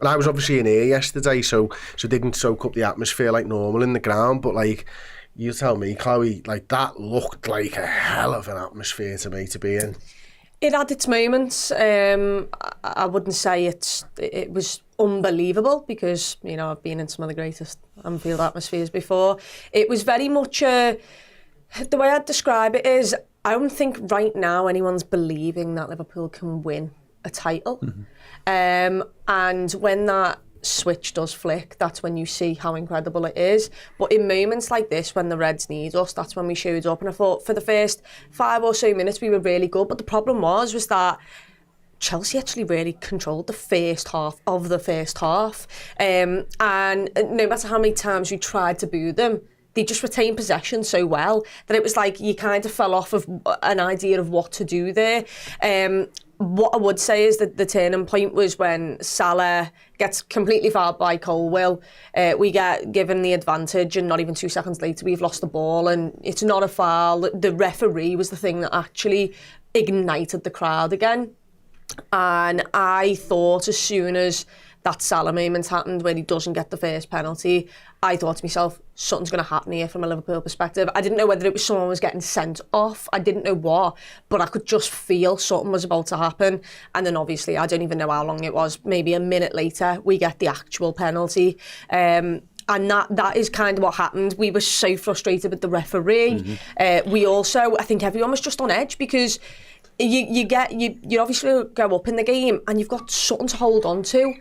And I was obviously in here yesterday, so didn't soak up the atmosphere like normal in the ground. But like, you tell me, Chloe, like that looked like a hell of an atmosphere to me to be in. It had its moments. I wouldn't say it was unbelievable because, you know, I've been in some of the greatest Anfield atmospheres before. It was very much the way I'd describe it is, I don't think right now anyone's believing that Liverpool can win a title. Mm-hmm. And when that switch does flick, that's when you see how incredible it is. But in moments like this, when the Reds need us, that's when we showed up. And I thought for the first 5 or so minutes we were really good, but the problem was that Chelsea actually really controlled the first half of the first half. And no matter how many times we tried to boo them, they just retained possession so well that it was like you kind of fell off of an idea of what to do there. What I would say is that the turning point was when Salah gets completely fouled by Colwill. We get given the advantage, and not even 2 seconds later, we've lost the ball, and it's not a foul. The referee was the thing that actually ignited the crowd again. And I thought as soon as that Salah moment happened where he doesn't get the first penalty, I thought to myself, something's going to happen here from a Liverpool perspective. I didn't know whether it was someone was getting sent off. I didn't know what, but I could just feel something was about to happen. And then obviously, I don't even know how long it was, maybe a minute later, we get the actual penalty. And that is kind of what happened. We were so frustrated with the referee. Mm-hmm. We also, I think everyone was just on edge because you obviously go up in the game and you've got something to hold on to.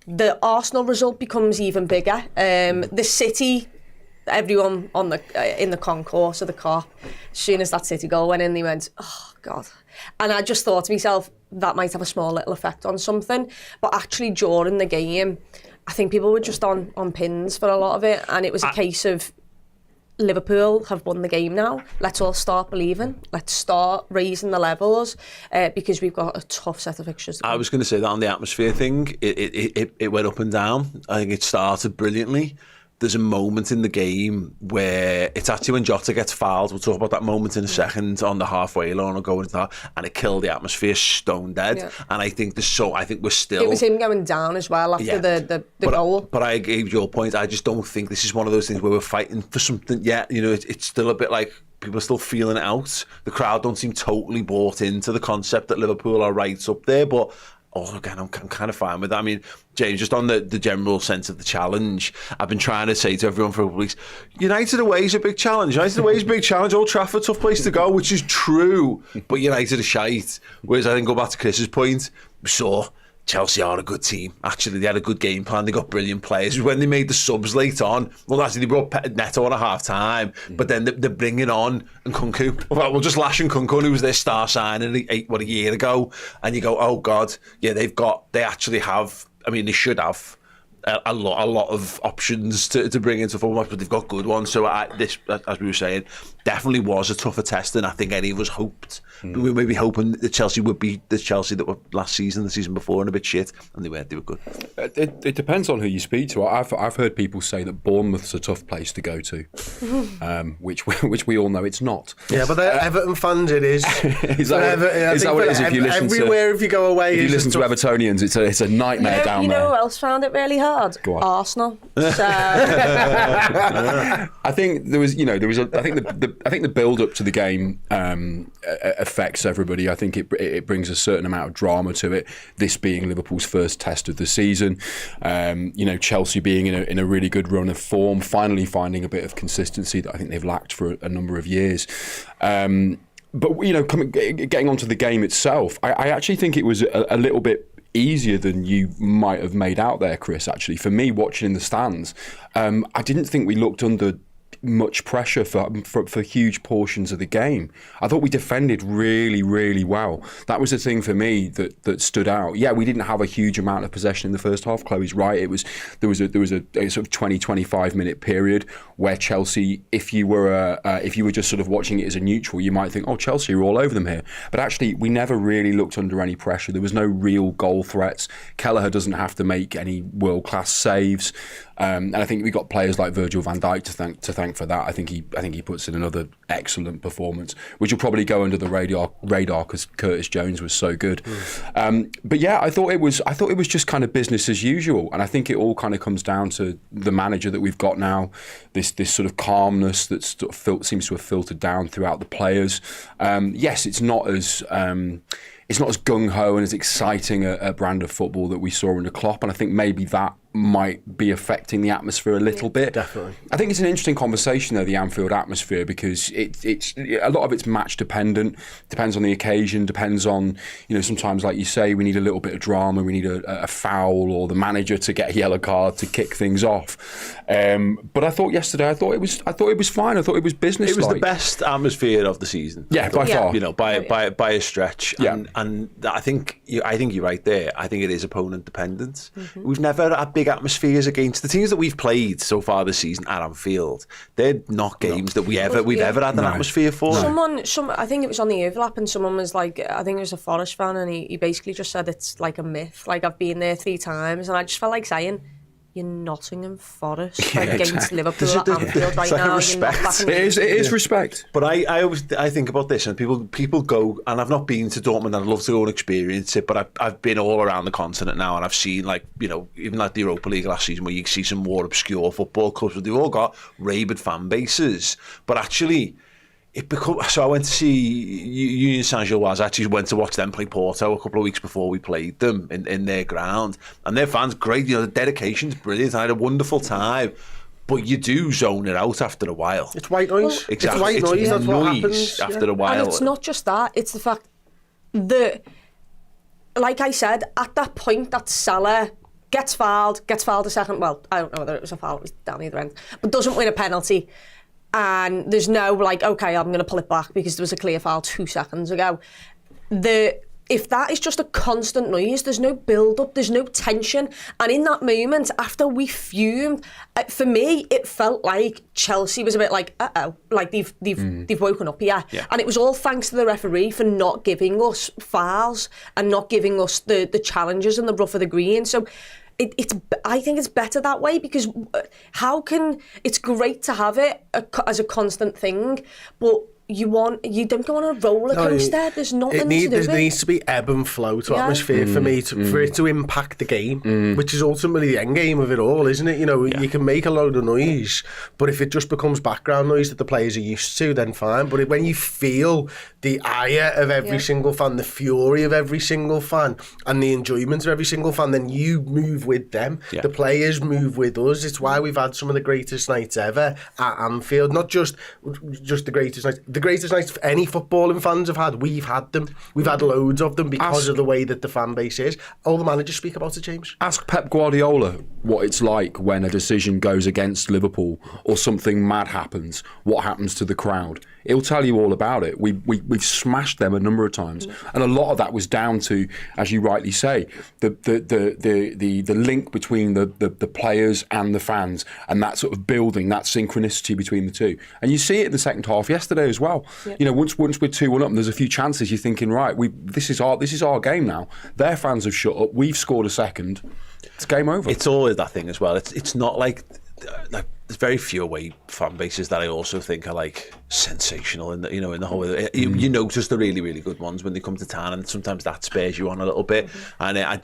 The Arsenal result becomes even bigger. The City, everyone in the concourse of the Kop, as soon as that City goal went in, they went, oh God. And I just thought to myself, that might have a small little effect on something. But actually during the game, I think people were just on pins for a lot of it. And it was a case of, Liverpool have won the game now. Let's all start believing. Let's start raising the levels because we've got a tough set of fixtures. I was going to say that on the atmosphere thing, it went up and down. I think it started brilliantly. There's a moment in the game where it's actually when Jota gets fouled. We'll talk about that moment in a second on the halfway line. I'll go into that, and it killed the atmosphere stone dead. Yeah. And I think we're still. It was him going down as well after the goal. But I gave your point. I just don't think this is one of those things where we're fighting for something yet. You know, it's still a bit like people are still feeling it out. The crowd don't seem totally bought into the concept that Liverpool are right up there, but. Oh, again, I'm kind of fine with that. I mean, James, just on the general sense of the challenge, I've been trying to say to everyone for a couple of weeks, United away is a big challenge. United away is a big challenge. Old Trafford, tough place to go, which is true. But United are shite. Whereas I think, go back to Chris's point, we saw Chelsea are a good team. Actually, they had a good game plan. They got brilliant players. When they made the subs late on, well, actually, they brought Neto on at half-time, but then they're bringing on Nkunku. Well, we'll just lash Nkunku, who was their star signing a year ago, and you go, oh, God, yeah, they actually have, I mean, they should have a lot of options to bring into football match, but they've got good ones. So this, as we were saying, definitely was a tougher test than I think any of us hoped. But we were maybe hoping that Chelsea would be the Chelsea that were last season, the season before, and a bit shit, and they weren't. They were good. It depends on who you speak to. I've heard people say that Bournemouth's a tough place to go to, which we all know it's not. Yeah, but they're Everton fans, it is. Is that what it is? If you listen everywhere, if you go away, if you listen to Evertonians, it's a nightmare down there. You know who else found it really hard? Go on. Arsenal. So. I think there was I think the build up to the game affects everybody. I think it brings a certain amount of drama to it. This being Liverpool's first test of the season, Chelsea being in a really good run of form, finally finding a bit of consistency that I think they've lacked for a number of years. But getting onto the game itself, I actually think it was a little bit easier than you might have made out there, Chris. Actually, for me, watching in the stands, I didn't think we looked under much pressure for huge portions of the game. I thought we defended really, really well. That was the thing for me that stood out. Yeah, we didn't have a huge amount of possession in the first half. Chloe's right. There was a sort of 20-25 minute period where Chelsea, if you were just sort of watching it as a neutral, you might think, oh, Chelsea are all over them here. But actually, we never really looked under any pressure. There was no real goal threats. Kelleher doesn't have to make any world-class saves. And I think we got players like Virgil van Dijk to thank thank for that. I think he puts in another excellent performance, which will probably go under the radar because Curtis Jones was so good. But yeah, I thought it was just kind of business as usual, and I think it all kind of comes down to the manager that we've got now. This sort of calmness that seems to have filtered down throughout the players. Yes, it's not as gung-ho and as exciting a brand of football that we saw under Klopp, and I think maybe that might be affecting the atmosphere a little bit. Definitely. I think it's an interesting conversation though, the Anfield atmosphere, because it's a lot of it's match dependent, depends on the occasion, depends on, sometimes like you say, we need a little bit of drama, we need a foul or the manager to get a yellow card to kick things off. But I thought yesterday, I thought it was fine. I thought it was business. It was the best atmosphere of the season. Yeah, by far. By a stretch. Yeah. And I think you're right there. I think it is opponent dependent. We've never had big atmospheres against the teams that we've played so far this season at Anfield. They're not games that we've ever had an atmosphere for. I think it was on the overlap, and someone was like, I think it was a Forest fan, and he basically just said it's like a myth. Like, I've been there 3 times, and I just felt like saying, you're Nottingham Forest against Liverpool at Anfield right now. Respect. It is respect. But I think about this, and people go, and I've not been to Dortmund, and I'd love to go and experience it, but I've been all around the continent now, and I've seen, like, even like the Europa League last season, where you see some more obscure football clubs, but they've all got rabid fan bases. But actually, so I went to see Union Saint-Gilloise. I actually went to watch them play Porto a couple of weeks before we played them in their ground, and their fans great. The dedication's brilliant. I had a wonderful time, but you do zone it out after a while. It's white noise. Exactly. It's white noise. That's what happens after a while. And it's not just that. It's the fact that, like I said, at that point, that Salah gets fouled a second. Well, I don't know whether it was a foul. It was down the other end, but doesn't win a penalty. And there's no like, okay, I'm going to pull it back because there was a clear foul 2 seconds ago. If that is just a constant noise, there's no build-up, there's no tension. And in that moment, after we fumed, for me, it felt like Chelsea was a bit like, uh-oh, like they've woken up here. Yeah. And it was all thanks to the referee for not giving us fouls and not giving us the challenges and the rough of the green. So I think it's better that way, because it's great to have it as a constant thing, but you don't go on a roller coaster. There's nothing to do with it. There needs to be ebb and flow to atmosphere for me, for it to impact the game, which is ultimately the end game of it all, isn't it? You can make a load of noise, but if it just becomes background noise that the players are used to, then fine. But when you feel the ire of every single fan, the fury of every single fan, and the enjoyment of every single fan, then you move with them. Yeah. The players move with us. It's why we've had some of the greatest nights ever at Anfield. Not just the greatest nights. The greatest nights any footballing fans have had, we've had them. We've had loads of them because of the way that the fan base is. All the managers speak about it, James. Ask Pep Guardiola what it's like when a decision goes against Liverpool or something mad happens. What happens to the crowd? He'll tell you all about it. We've smashed them a number of times, and a lot of that was down to, as you rightly say, the link between the players and the fans, and that sort of building, that synchronicity between the two. And you see it in the second half yesterday as well. Yep. Once we're 2-1 up and there's a few chances, you're thinking, right, this is our game now. Their fans have shut up. We've scored a second. It's game over. It's always that thing as well. It's not like there's very few away fan bases that I also think are like sensational in the whole. You notice the really, really good ones when they come to town, and sometimes that spares you on a little bit. And I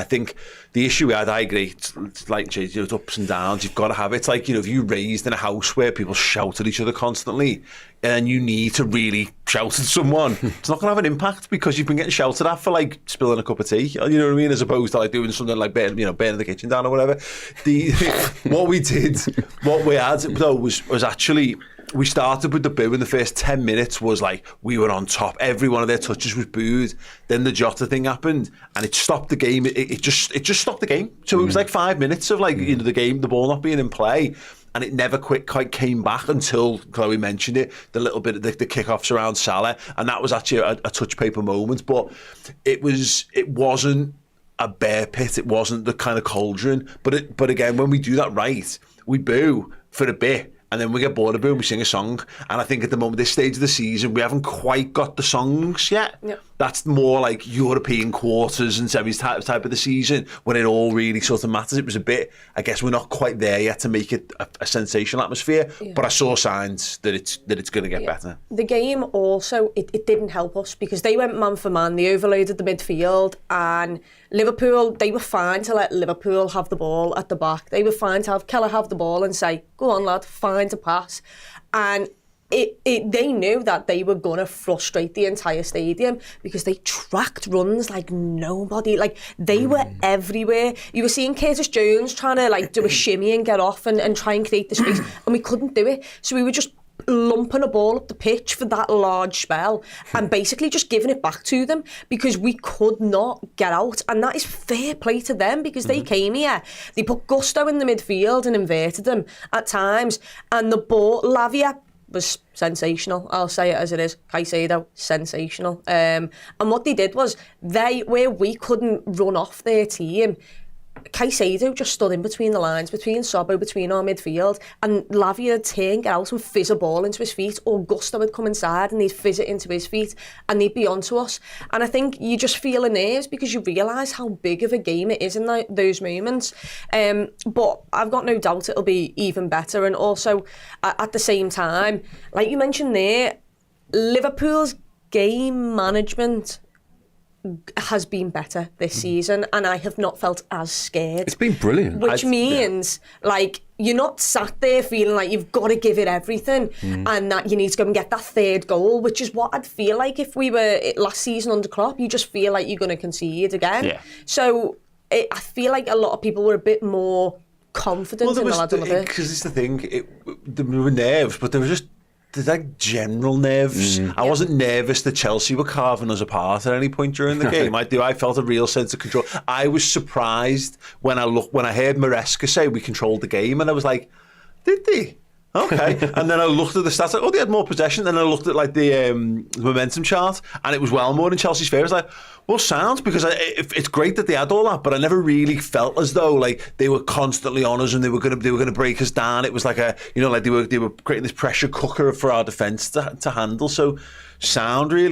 think the issue I agree. It's like it's ups and downs. You've got to have it. It's like if you're raised in a house where people shout at each other constantly, and you need to really shout at someone, it's not going to have an impact because you've been getting shouted at for like spilling a cup of tea. You know what I mean? As opposed to like doing something like burning the kitchen down or whatever. What we had though was actually, we started with the boo in the first 10 minutes was like we were on top. Every one of their touches was booed. Then the Jota thing happened and it stopped the game. It just stopped the game. So it was like 5 minutes of like the ball not being in play. And it never quite came back until Chloe mentioned it, the little bit of the kickoffs around Salah, and that was actually a touch paper moment. But it wasn't a bear pit. It wasn't the kind of cauldron. But again, when we do that right, we boo for a bit. And then we get bored of it and we sing a song. And I think at the moment, this stage of the season, we haven't quite got the songs yet. Yep. That's more like European quarters and semis type of the season when it all really sort of matters. It was a bit, I guess we're not quite there yet to make it a sensational atmosphere, but I saw signs that it's going to get better. The game also, it didn't help us because they went man for man, they overloaded the midfield, and Liverpool, they were fine to let Liverpool have the ball at the back. They were fine to have Keller have the ball and say, go on lad, find a pass. And they knew that they were going to frustrate the entire stadium because they tracked runs like nobody. Like, they were everywhere. You were seeing Curtis Jones trying to like do a shimmy and get off and try and create the space, and we couldn't do it. So we were just lumping a ball up the pitch for that large spell and basically just giving it back to them because we could not get out. And that is fair play to them because they came here, they put gusto in the midfield and inverted them at times, and the ball, Lavia was sensational. I'll say it as it is. Caicedo, sensational. And what they did was, where we couldn't run off their team, Caicedo just stood in between the lines, between Sobbo, between our midfield, and Lavia would turn, get out and fizz a ball into his feet, or Gusto would come inside and they'd fizz it into his feet and they'd be onto us. And I think you just feel the nerves because you realise how big of a game it is in those moments. But I've got no doubt it'll be even better. And also, at the same time, like you mentioned there, Liverpool's game management has been better this season, and I have not felt as scared. It's been brilliant. Which means, like, you're not sat there feeling like you've got to give it everything and that you need to go and get that third goal, which is what I'd feel like if we were last season under Klopp. You just feel like you're going to concede again. Yeah. So I feel like a lot of people were a bit more confident in the lads on the pitch. Because it's the thing, there were nerves, but there was just there's like general nerves. I wasn't nervous that Chelsea were carving us apart at any point during the game. I felt a real sense of control. I was surprised when I heard Maresca say we controlled the game, and I was like, did they? Okay. And then I looked at the stats, like, they had more possession. Then I looked at like the momentum chart, and it was well more in Chelsea's favour. I was like, well, sounds, because it's great that they had all that, but I never really felt as though like they were constantly on us and they were gonna break us down. It was like like they were creating this pressure cooker for our defence to handle. So sound really.